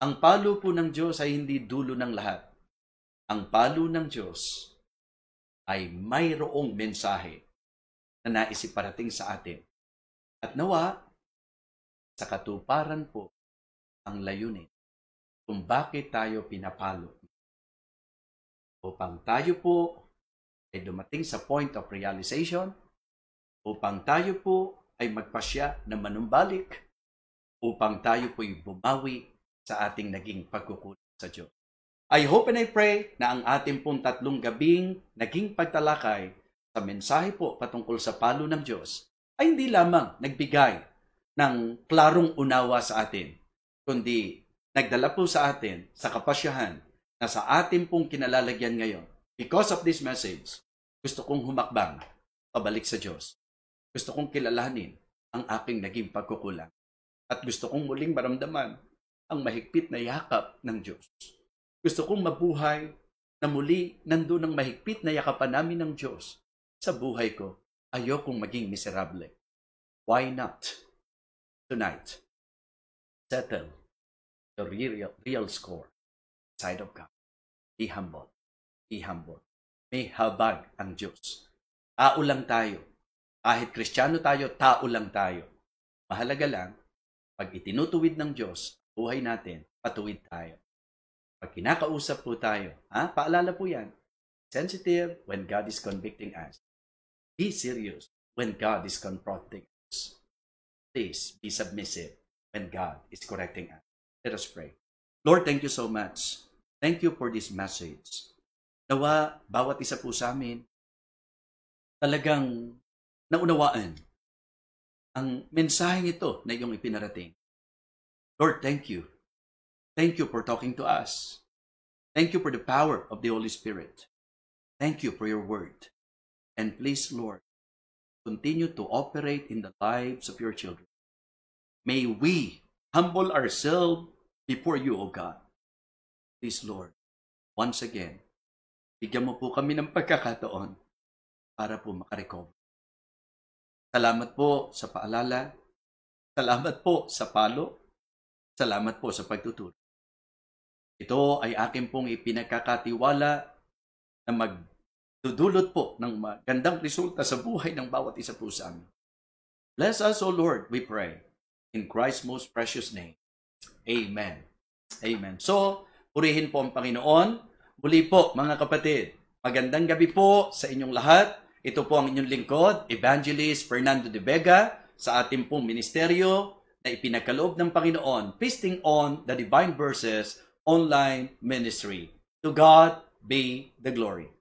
Ang palo po ng Diyos ay hindi dulo ng lahat. Ang palo ng Diyos ay mayroong mensahe na nais iparating sa atin. At nawa, sa katuparan po ang layunin kung bakit tayo pinapalo. Upang tayo po ay dumating sa point of realization, upang tayo po ay magpasya na manumbalik, upang tayo po ay bumawi sa ating naging pagkukulang sa Diyos. I hope and I pray na ang ating pong 3 gabing naging pagtalakay sa mensahe po patungkol sa palo ng Diyos ay hindi lamang nagbigay ng klarong unawa sa atin, kundi nagdala po sa atin sa kapasyahan na sa ating pong kinalalagyan ngayon. Because of this message, gusto kong humakbang pabalik sa Diyos. Gusto kong kilalanin ang aking naging pagkukulang. At gusto kong muling maramdaman ang mahigpit na yakap ng Diyos. Gusto kong mabuhay na muli nandun ang mahigpit na yakapan namin ng Diyos sa buhay ko. Ayokong maging miserable. Why not? Tonight, settle the real score side of God. Be humble. Be humble. May habag ang Diyos. Tao lang tayo. Kahit Kristiyano tayo, tao lang tayo. Mahalaga lang, pag itinutuwid ng Diyos, buhay natin, patuwid tayo. Pag kinakausap po tayo, paalala po yan, sensitive when God is convicting us. Be serious when God is confronting us. Please be submissive when God is correcting us. Let us pray. Lord, thank you so much. Thank you for this message. Nawa, bawat isa po sa amin, talagang naunawaan ang mensaheng ito na iyong ipinarating. Lord, thank you. Thank you for talking to us. Thank you for the power of the Holy Spirit. Thank you for your word. And please, Lord, continue to operate in the lives of your children. May we humble ourselves before you, O God. Please, Lord, once again, bigyan mo po kami ng pagkakataon para po makarecover. Salamat po sa paalala. Salamat po sa palo. Salamat po sa pagtuturo. Ito ay akin pong ipinagkakatiwala na magdudulot po ng magandang resulta sa buhay ng bawat isa po sa amin. Bless us, O Lord, we pray. In Christ's most precious name. Amen. Amen. So, purihin po ang Panginoon. Muli po, mga kapatid, magandang gabi po sa inyong lahat. Ito po ang inyong lingkod, Evangelist Fernando de Vega, sa ating pong ministeryo na ipinagkaloob ng Panginoon, Feasting on the Divine Verses Online Ministry. To God be the glory.